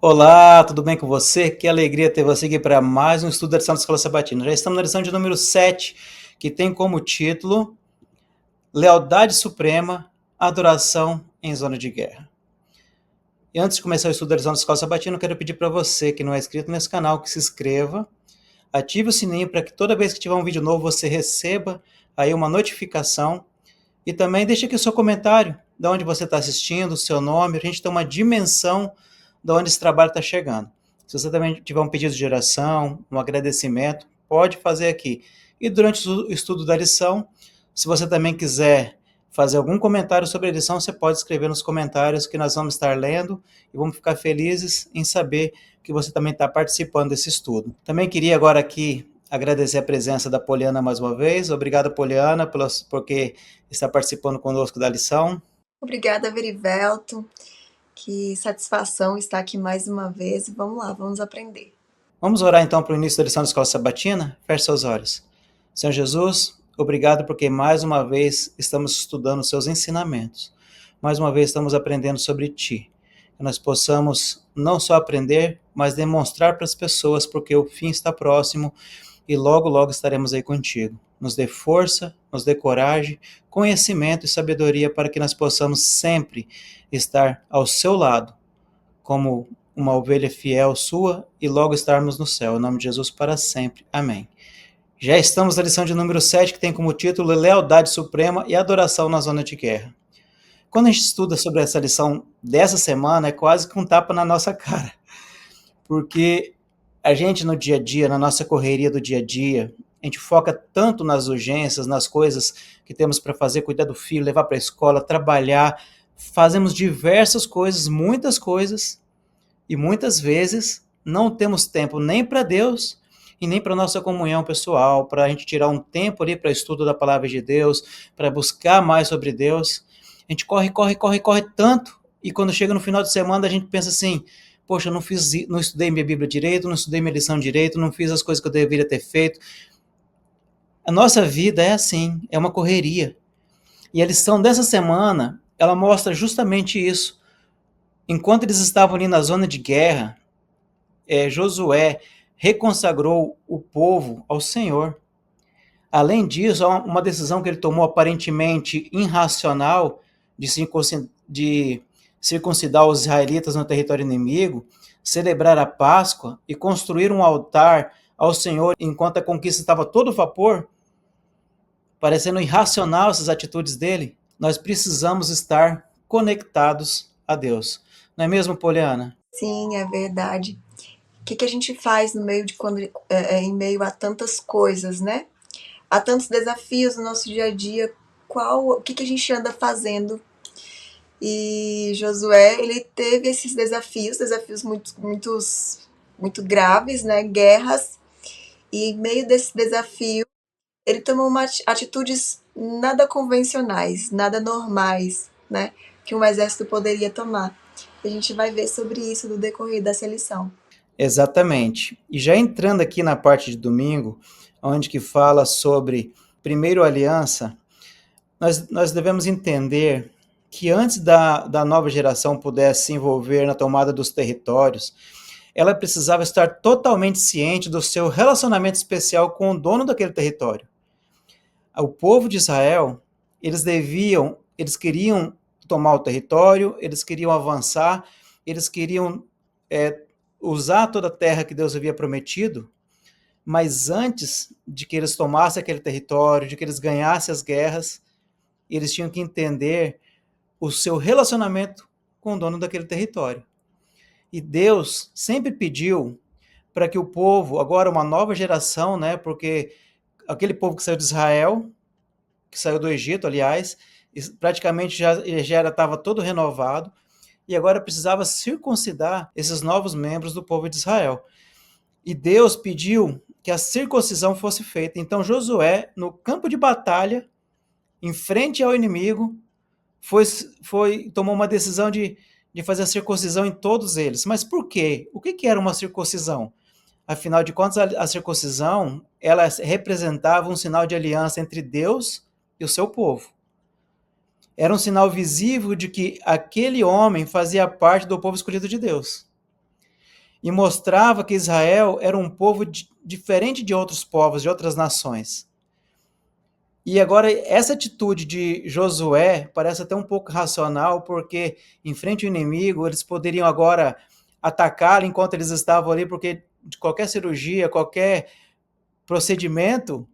Olá, tudo bem com você? Que alegria ter você aqui para mais um estudo da lição da Escola Sabatina. Já estamos na lição de número 7, que tem como título Lealdade Suprema, Adoração em Zona de Guerra. E antes de começar o estudo da lição da Escola Sabatina, eu quero pedir para você que não é inscrito nesse canal que se inscreva, ative o sininho para que toda vez que tiver um vídeo novo você receba aí uma notificação e também deixe aqui o seu comentário, de onde você está assistindo, o seu nome, a gente tem uma dimensão de onde esse trabalho está chegando. Se você também tiver um pedido de oração, um agradecimento, pode fazer aqui. E durante o estudo da lição, se você também quiser fazer algum comentário sobre a lição, você pode escrever nos comentários que nós vamos estar lendo e vamos ficar felizes em saber que você também está participando desse estudo. Também queria agora aqui agradecer a presença da Poliana mais uma vez. Obrigado, Poliana, porque está participando conosco da lição. Obrigada, Verivelto. Que satisfação estar aqui mais uma vez. Vamos lá, vamos aprender. Vamos orar então para o início da lição da Escola Sabatina? Feche seus olhos. Senhor Jesus, obrigado porque mais uma vez estamos estudando os seus ensinamentos. Mais uma vez estamos aprendendo sobre Ti. Que nós possamos não só aprender, mas demonstrar para as pessoas porque o fim está próximo e logo, logo estaremos aí contigo. Nos dê força, nos dê coragem, conhecimento e sabedoria para que nós possamos sempre estar ao seu lado, como uma ovelha fiel sua e logo estarmos no céu. Em nome de Jesus para sempre. Amém. Já estamos na lição de número 7, que tem como título Lealdade Suprema e Adoração na Zona de Guerra. Quando a gente estuda sobre essa lição dessa semana, é quase que um tapa na nossa cara, porque a gente no dia a dia, na nossa correria do dia a dia, a gente foca tanto nas urgências, nas coisas que temos para fazer, cuidar do filho, levar para a escola, trabalhar, fazemos diversas coisas, muitas coisas, e muitas vezes não temos tempo nem para Deus e nem para nossa comunhão pessoal, para a gente tirar um tempo ali para estudo da palavra de Deus, para buscar mais sobre Deus. A gente corre, corre, corre, corre tanto, e quando chega no final de semana a gente pensa assim, poxa, eu não estudei minha Bíblia direito, não estudei minha lição direito, não fiz as coisas que eu deveria ter feito. A nossa vida é assim, é uma correria. E a lição dessa semana, ela mostra justamente isso. Enquanto eles estavam ali na zona de guerra, Josué reconsagrou o povo ao Senhor. Além disso, há uma decisão que ele tomou aparentemente irracional de circuncidar os israelitas no território inimigo, celebrar a Páscoa e construir um altar ao Senhor enquanto a conquista estava a todo vapor, parecendo irracional essas atitudes dele. Nós precisamos estar conectados a Deus. Não é mesmo, Poliana? Sim, é verdade. O que a gente faz no meio de em meio a tantas coisas, né? Há tantos desafios no nosso dia a dia. O que a gente anda fazendo? E Josué, ele teve esses desafios muito graves, né? Guerras. E em meio desse desafio, ele tomou atitudes nada convencionais, nada normais, né? Que um exército poderia tomar. A gente vai ver sobre isso no decorrer dessa lição. Exatamente. E já entrando aqui na parte de domingo, onde que fala sobre primeiro aliança, nós devemos entender que antes da nova geração pudesse se envolver na tomada dos territórios, ela precisava estar totalmente ciente do seu relacionamento especial com o dono daquele território. O povo de Israel, eles queriam tomar o território, eles queriam avançar, eles queriam usar toda a terra que Deus havia prometido, mas antes de que eles tomassem aquele território, de que eles ganhassem as guerras, eles tinham que entender o seu relacionamento com o dono daquele território. E Deus sempre pediu para que o povo, agora uma nova geração, né, porque aquele povo que saiu de Israel, que saiu do Egito, aliás, praticamente já estava todo renovado, e agora precisava circuncidar esses novos membros do povo de Israel. E Deus pediu que a circuncisão fosse feita. Então Josué, no campo de batalha, em frente ao inimigo, tomou uma decisão de fazer a circuncisão em todos eles. Mas por quê? O que era uma circuncisão? Afinal de contas, a circuncisão, ela representava um sinal de aliança entre Deus e o seu povo. Era um sinal visível de que aquele homem fazia parte do povo escolhido de Deus. e mostrava que Israel era um povo diferente de outros povos, de outras nações. E agora, essa atitude de Josué parece até um pouco racional, porque em frente ao inimigo, eles poderiam agora atacar enquanto eles estavam ali, porque de qualquer cirurgia, qualquer procedimento,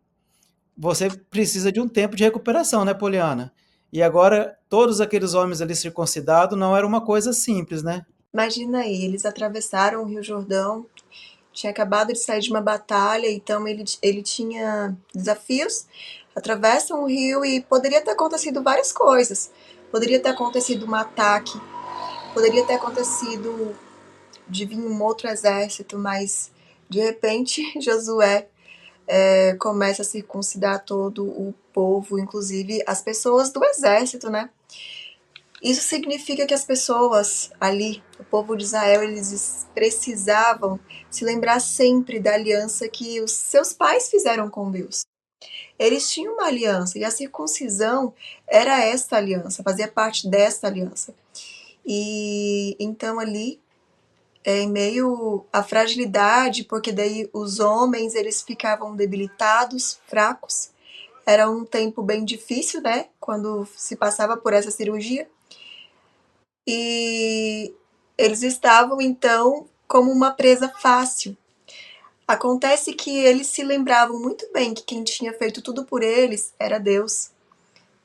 você precisa de um tempo de recuperação, né, Poliana? E agora, todos aqueles homens ali circuncidados não era uma coisa simples, né? Imagina aí, eles atravessaram o Rio Jordão, tinha acabado de sair de uma batalha, então ele tinha desafios, atravessam o rio e poderia ter acontecido várias coisas. Poderia ter acontecido um ataque, poderia ter acontecido de vir um outro exército, mas de repente Josué começa a circuncidar todo o povo, inclusive as pessoas do exército, né? Isso significa que as pessoas ali, o povo de Israel, eles precisavam se lembrar sempre da aliança que os seus pais fizeram com Deus. Eles tinham uma aliança e a circuncisão era esta aliança, fazia parte desta aliança. E então ali, em meio à fragilidade, porque daí os homens eles ficavam debilitados, fracos. Era um tempo bem difícil, né? Quando se passava por essa cirurgia. E eles estavam então como uma presa fácil. Acontece que eles se lembravam muito bem que quem tinha feito tudo por eles era Deus.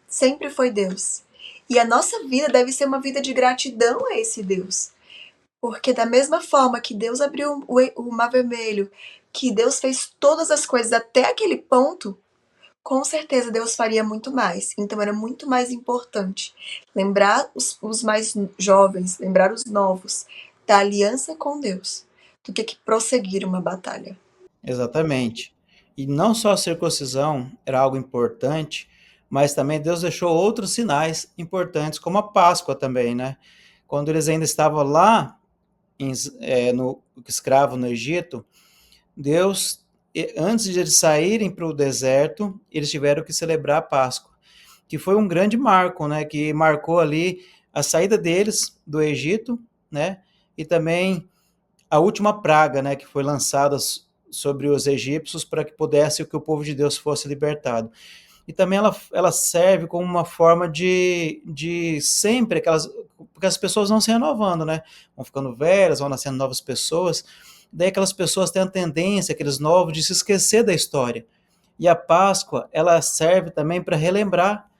Sempre foi Deus. E a nossa vida deve ser uma vida de gratidão a esse Deus. Porque da mesma forma que Deus abriu o mar vermelho, que Deus fez todas as coisas até aquele ponto, com certeza Deus faria muito mais. Então era muito mais importante lembrar os mais jovens, lembrar os novos da aliança com Deus, do que prosseguir uma batalha. Exatamente. E não só a circuncisão era algo importante, mas também Deus deixou outros sinais importantes, como a Páscoa também, né? Quando eles ainda estavam lá, no escravo no Egito, Deus, antes de eles saírem para o deserto, eles tiveram que celebrar a Páscoa, que foi um grande marco, né? Que marcou ali a saída deles do Egito, né? E também a última praga, né, que foi lançada sobre os egípcios para que pudesse que o povo de Deus fosse libertado. E também ela serve como uma forma de sempre porque as pessoas vão se renovando, né? Vão ficando velhas, vão nascendo novas pessoas. Daí aquelas pessoas têm a tendência, aqueles novos, de se esquecer da história. E a Páscoa, ela serve também para relembrar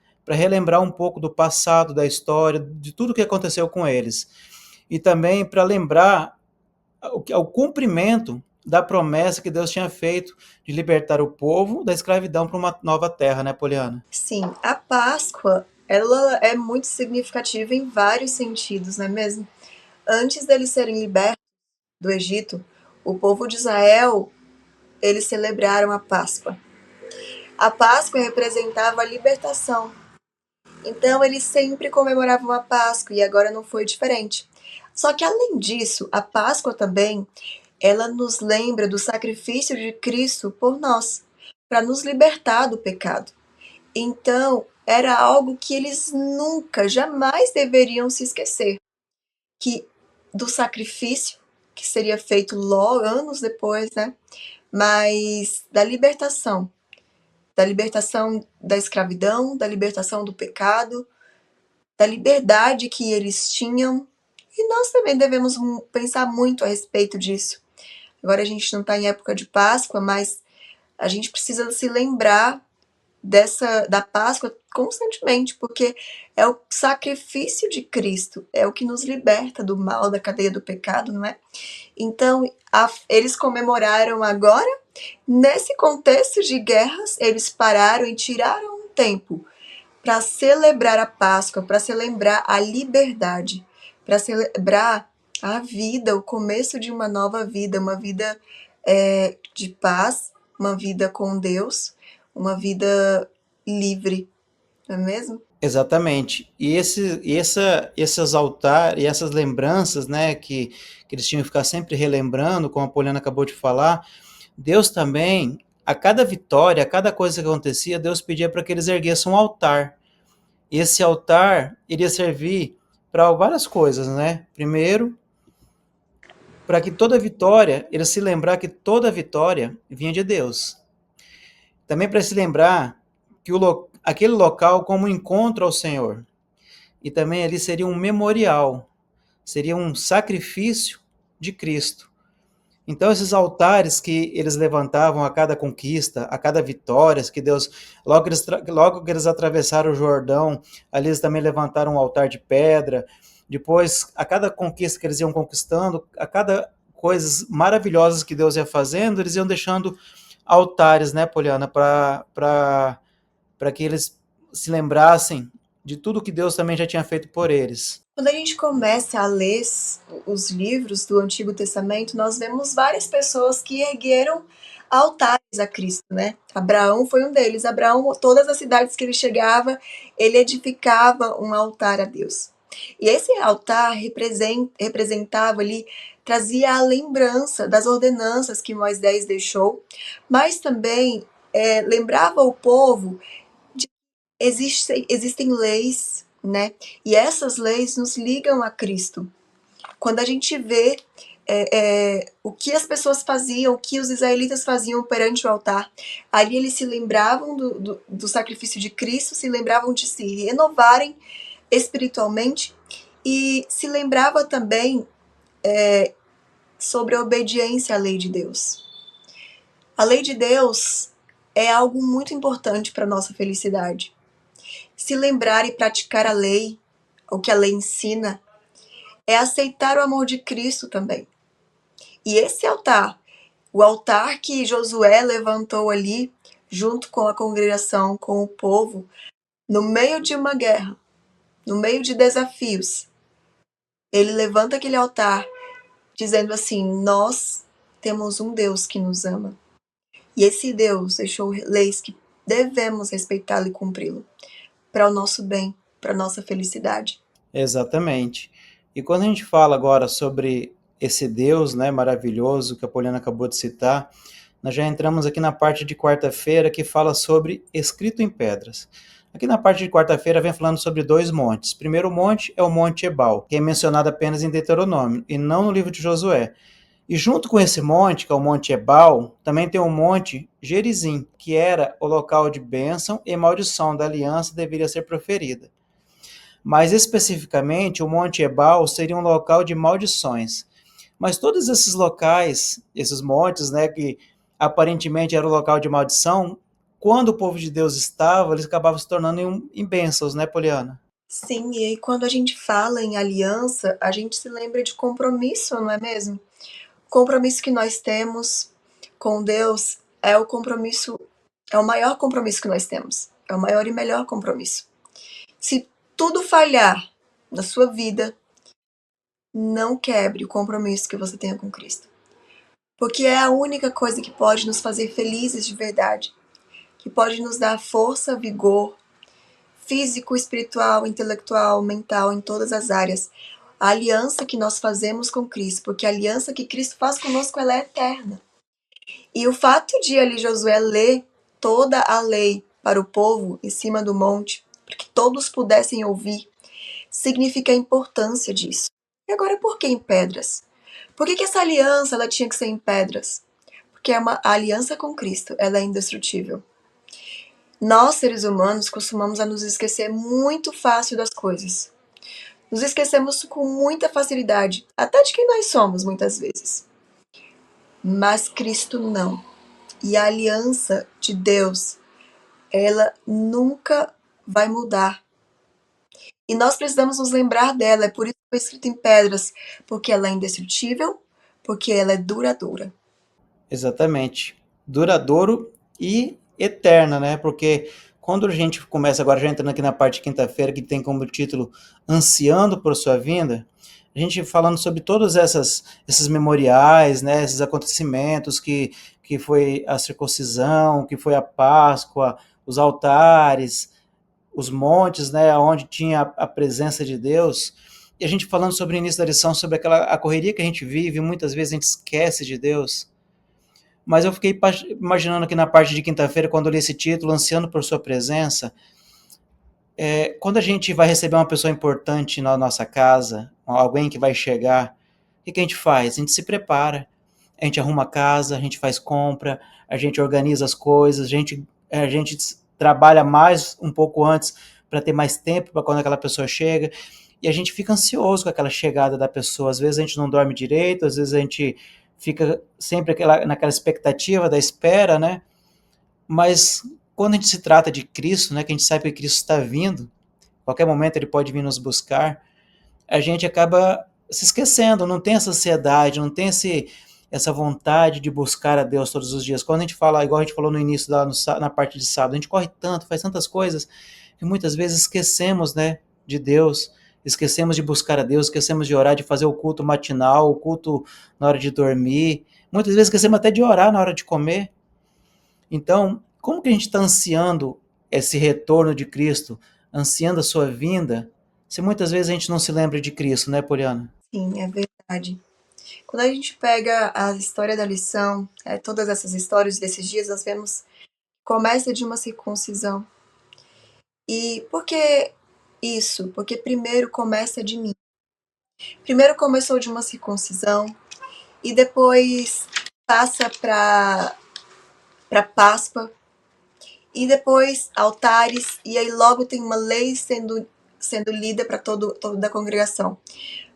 um pouco do passado, da história, de tudo que aconteceu com eles. E também para lembrar o cumprimento da promessa que Deus tinha feito de libertar o povo da escravidão para uma nova terra, né, Poliana? Sim, a Páscoa, ela é muito significativa em vários sentidos, não é mesmo? Antes deles serem libertos do Egito, o povo de Israel, eles celebraram a Páscoa. A Páscoa representava a libertação. Então eles sempre comemoravam a Páscoa e agora não foi diferente. Só que além disso, a Páscoa também, ela nos lembra do sacrifício de Cristo por nós, para nos libertar do pecado. Então, era algo que eles nunca, jamais deveriam se esquecer, que do sacrifício que seria feito logo anos depois, né? Mas da libertação da escravidão, da libertação do pecado, da liberdade que eles tinham. E nós também devemos pensar muito a respeito disso. Agora a gente não está em época de Páscoa, mas a gente precisa se lembrar da Páscoa constantemente, porque é o sacrifício de Cristo, é o que nos liberta do mal, da cadeia do pecado, não é? Então, eles comemoraram agora, nesse contexto de guerras, eles pararam e tiraram um tempo para celebrar a Páscoa, para celebrar a liberdade, para celebrar a vida, o começo de uma nova vida, uma vida de paz, uma vida com Deus, uma vida livre, não é mesmo? Exatamente. Esses altares e essas lembranças, né, que eles tinham que ficar sempre relembrando, como a Poliana acabou de falar, Deus também, a cada vitória, a cada coisa que acontecia, Deus pedia para que eles erguessem um altar. E esse altar iria servir para várias coisas, né? Primeiro, para que toda vitória, ele se lembrar que toda vitória vinha de Deus. Também para se lembrar que aquele local como encontro ao Senhor. E também ali seria um memorial, seria um sacrifício de Cristo. Então esses altares que eles levantavam a cada conquista, a cada vitória que Deus, logo que eles atravessaram o Jordão, ali eles também levantaram um altar de pedra. Depois, a cada conquista que eles iam conquistando, a cada coisas maravilhosas que Deus ia fazendo, eles iam deixando altares, né, Poliana, para que eles se lembrassem de tudo que Deus também já tinha feito por eles. Quando a gente começa a ler os livros do Antigo Testamento, nós vemos várias pessoas que ergueram altares a Cristo, né? Abraão foi um deles. Abraão, todas as cidades que ele chegava, ele edificava um altar a Deus. E esse altar representava ali, trazia a lembrança das ordenanças que Moisés deixou, mas também lembrava o povo de que existem leis, né? E essas leis nos ligam a Cristo. Quando a gente vê o que as pessoas faziam, o que os israelitas faziam perante o altar, ali eles se lembravam do sacrifício de Cristo, se lembravam de se renovarem espiritualmente e se lembrava também sobre a obediência à lei de Deus. A lei de Deus é algo muito importante para a nossa felicidade. Se lembrar e praticar a lei, o que a lei ensina, é aceitar o amor de Cristo também. E esse altar, o altar que Josué levantou ali, junto com a congregação, com o povo, no meio de uma guerra, no meio de desafios, ele levanta aquele altar dizendo assim: nós temos um Deus que nos ama. E esse Deus deixou leis que devemos respeitá-lo e cumpri-lo, para o nosso bem, para a nossa felicidade. Exatamente. E quando a gente fala agora sobre esse Deus, né, maravilhoso que a Poliana acabou de citar, nós já entramos aqui na parte de quarta-feira que fala sobre escrito em pedras. Aqui na parte de quarta-feira vem falando sobre dois montes. O primeiro monte é o Monte Ebal, que é mencionado apenas em Deuteronômio e não no livro de Josué. E junto com esse monte, que é o Monte Ebal, também tem o Monte Gerizim, que era o local de bênção e maldição da aliança deveria ser proferida. Mas especificamente o Monte Ebal seria um local de maldições. Mas todos esses locais, esses montes, né, que aparentemente era o local de maldição, quando o povo de Deus estava, eles acabavam se tornando em bênçãos, né, Poliana? Sim, e aí quando a gente fala em aliança, a gente se lembra de compromisso, não é mesmo? O compromisso que nós temos com Deus é o compromisso, é o maior compromisso que nós temos. É o maior e melhor compromisso. Se tudo falhar na sua vida, não quebre o compromisso que você tenha com Cristo. Porque é a única coisa que pode nos fazer felizes de verdade, que pode nos dar força, vigor, físico, espiritual, intelectual, mental, em todas as áreas. A aliança que nós fazemos com Cristo, porque a aliança que Cristo faz conosco, ela é eterna. E o fato de ali Josué ler toda a lei para o povo em cima do monte, para que todos pudessem ouvir, significa a importância disso. E agora, por que em pedras? Por que essa aliança ela tinha que ser em pedras? Porque a aliança com Cristo ela é indestrutível. Nós, seres humanos, costumamos a nos esquecer muito fácil das coisas. Nos esquecemos com muita facilidade, até de quem nós somos, muitas vezes. Mas Cristo não. E a aliança de Deus, ela nunca vai mudar. E nós precisamos nos lembrar dela, é por isso que foi escrito em pedras, porque ela é indestrutível, porque ela é duradoura. Exatamente. Duradouro e eterna, né? Porque quando a gente começa agora, já entrando aqui na parte de quinta-feira, que tem como título Ansiando por Sua Vinda, a gente falando sobre todos esses memoriais, né? Esses acontecimentos que foi a circuncisão, que foi a Páscoa, os altares, os montes, né? Onde tinha a presença de Deus. E a gente falando sobre o início da lição, sobre a correria que a gente vive, muitas vezes a gente esquece de Deus. Mas eu fiquei imaginando aqui na parte de quinta-feira, quando eu li esse título, Ansiando por Sua Presença, quando a gente vai receber uma pessoa importante na nossa casa, alguém que vai chegar, O que a gente faz? A gente se prepara, a gente arruma a casa, a gente faz compra, a gente organiza as coisas, a gente trabalha mais um pouco antes para ter mais tempo para quando aquela pessoa chega, e a gente fica ansioso com aquela chegada da pessoa. Às vezes a gente não dorme direito, às vezes a gente fica sempre naquela expectativa da espera, né? Mas quando a gente se trata de Cristo, né, que a gente sabe que Cristo está vindo, a qualquer momento ele pode vir nos buscar, a gente acaba se esquecendo, não tem essa ansiedade, não tem essa vontade de buscar a Deus todos os dias. Quando a gente fala, igual a gente falou no início, na parte de sábado, a gente corre tanto, faz tantas coisas, que muitas vezes esquecemos, né, de Deus, esquecemos de buscar a Deus, esquecemos de orar, de fazer o culto matinal, o culto na hora de dormir, muitas vezes esquecemos até de orar na hora de comer. Então, como que a gente está ansiando esse retorno de Cristo, ansiando a sua vinda, se muitas vezes a gente não se lembra de Cristo, né, Poliana? Sim, é verdade. Quando a gente pega a história da lição, todas essas histórias desses dias, nós vemos começa de uma circuncisão. E por que isso? Porque primeiro começa de mim. Primeiro começou de uma circuncisão e depois passa para Páscoa e depois altares e aí logo tem uma lei sendo lida para toda a congregação.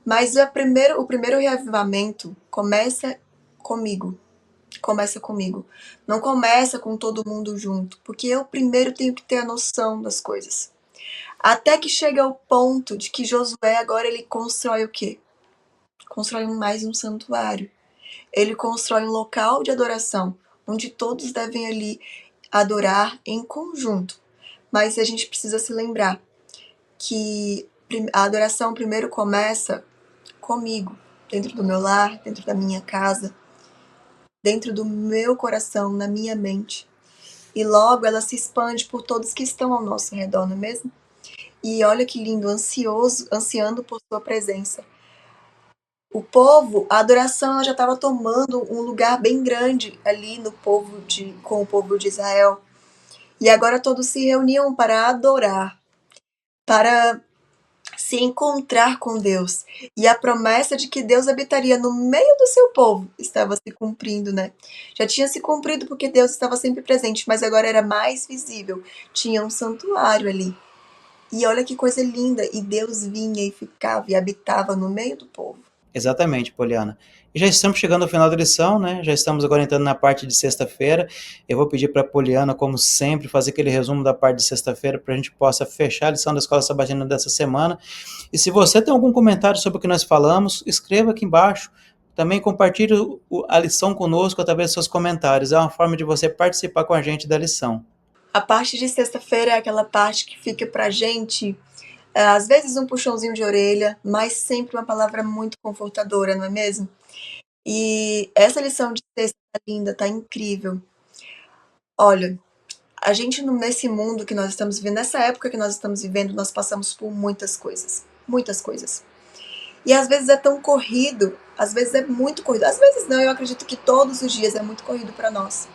Mas o primeiro reavivamento começa comigo. Começa comigo. Não começa com todo mundo junto, porque eu primeiro tenho que ter a noção das coisas. Até que chega ao ponto de que Josué agora ele constrói o quê? Constrói mais um santuário. Ele constrói um local de adoração, onde todos devem ali adorar em conjunto. Mas a gente precisa se lembrar que a adoração primeiro começa comigo, dentro do meu lar, dentro da minha casa, dentro do meu coração, na minha mente. E logo ela se expande por todos que estão ao nosso redor, não é mesmo? E olha que lindo, ansiando por sua presença. O povo, a adoração já estava tomando um lugar bem grande ali com o povo de Israel. E agora todos se reuniam para adorar, para se encontrar com Deus. E a promessa de que Deus habitaria no meio do seu povo estava se cumprindo, né? Já tinha se cumprido porque Deus estava sempre presente, mas agora era mais visível. Tinha um santuário ali. E olha que coisa linda! E Deus vinha e ficava e habitava no meio do povo. Exatamente, Poliana. E já estamos chegando ao final da lição, né? Já estamos agora entrando na parte de sexta-feira. Eu vou pedir para a Poliana, como sempre, fazer aquele resumo da parte de sexta-feira para a gente possa fechar a lição da Escola Sabatina dessa semana. E se você tem algum comentário sobre o que nós falamos, escreva aqui embaixo. Também compartilhe a lição conosco através dos seus comentários. É uma forma de você participar com a gente da lição. A parte de sexta-feira é aquela parte que fica pra gente, às vezes um puxãozinho de orelha, mas sempre uma palavra muito confortadora, não é mesmo? E essa lição de sexta tá linda, tá incrível. Olha, a gente nesse mundo que nós estamos vivendo, nessa época que nós estamos vivendo, nós passamos por muitas coisas. Muitas coisas. E às vezes é tão corrido, às vezes é muito corrido. Às vezes não, eu acredito que todos os dias é muito corrido para nós.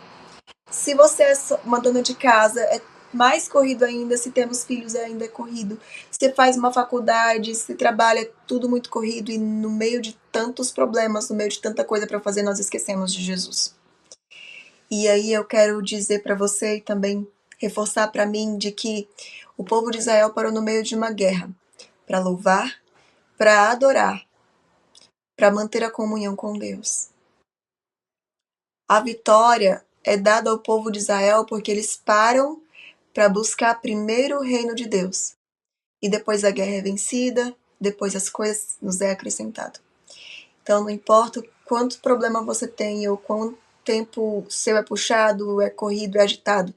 Se você é uma dona de casa, é mais corrido ainda. Se temos filhos, ainda é corrido. Você faz uma faculdade, se trabalha, é tudo muito corrido. E no meio de tantos problemas, no meio de tanta coisa para fazer, nós esquecemos de Jesus. E aí eu quero dizer para você e também reforçar para mim de que o povo de Israel parou no meio de uma guerra para louvar, para adorar, para manter a comunhão com Deus. A vitória é dada ao povo de Israel porque eles param para buscar primeiro o reino de Deus. E depois a guerra é vencida, depois as coisas nos é acrescentado. Então não importa quanto problema você tem ou quanto tempo seu é puxado, é corrido, é agitado,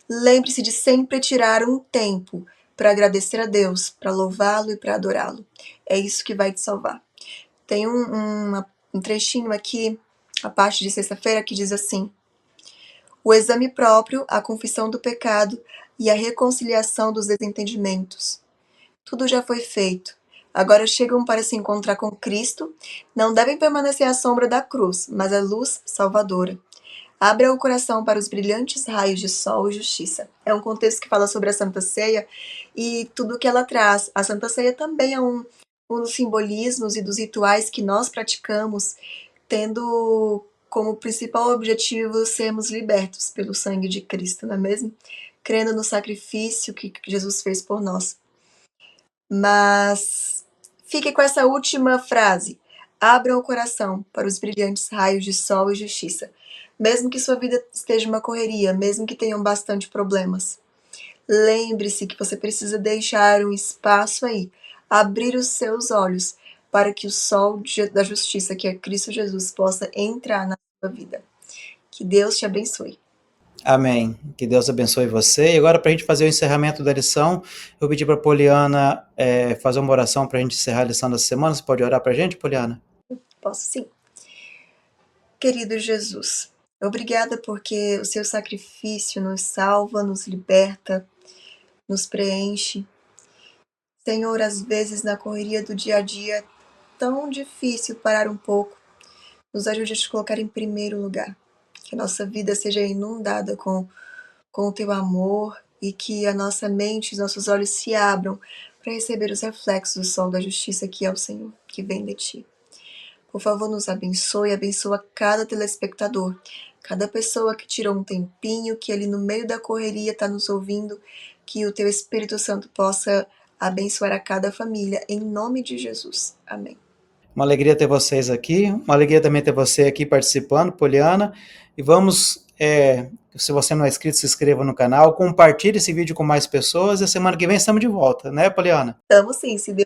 lembre-se de sempre tirar um tempo para agradecer a Deus, para louvá-lo e para adorá-lo. É isso que vai te salvar. Tem um trechinho aqui, a parte de sexta-feira, que diz assim: o exame próprio, a confissão do pecado e a reconciliação dos desentendimentos. Tudo já foi feito. Agora chegam para se encontrar com Cristo, não devem permanecer à sombra da cruz, mas à luz salvadora. Abra o coração para os brilhantes raios de sol e justiça. É um contexto que fala sobre a Santa Ceia e tudo o que ela traz. A Santa Ceia também é um dos simbolismos e dos rituais que nós praticamos, tendo como principal objetivo sermos libertos pelo sangue de Cristo, não é mesmo? Crendo no sacrifício que Jesus fez por nós. Mas fique com essa última frase. Abram o coração para os brilhantes raios de sol e justiça. Mesmo que sua vida esteja uma correria, mesmo que tenham bastante problemas, lembre-se que você precisa deixar um espaço aí, abrir os seus olhos para que o sol da justiça, que é Cristo Jesus, possa entrar na sua vida. Que Deus te abençoe. Amém. Que Deus abençoe você. E agora, para a gente fazer o encerramento da lição, eu pedi para a Poliana fazer uma oração para a gente encerrar a lição da semana. Você pode orar para a gente, Poliana? Posso sim. Querido Jesus, obrigada porque o seu sacrifício nos salva, nos liberta, nos preenche. Senhor, às vezes na correria do dia a dia é tão difícil parar um pouco. Nos ajude a te colocar em primeiro lugar. Que a nossa vida seja inundada com o teu amor e que a nossa mente, os nossos olhos se abram para receber os reflexos do sol da justiça que é o Senhor, que vem de ti. Por favor, nos abençoe, abençoa cada telespectador, cada pessoa que tirou um tempinho, que ali no meio da correria está nos ouvindo, que o teu Espírito Santo possa abençoar a cada família, em nome de Jesus. Amém. Uma alegria ter vocês aqui, uma alegria também ter você aqui participando, Poliana. E vamos, se você não é inscrito, se inscreva no canal, compartilhe esse vídeo com mais pessoas e a semana que vem estamos de volta, né, Poliana? Estamos sim, se Deus.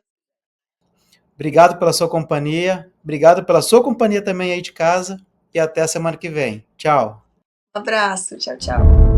Obrigado pela sua companhia, obrigado pela sua companhia também aí de casa e até a semana que vem. Tchau. Um abraço, tchau, tchau.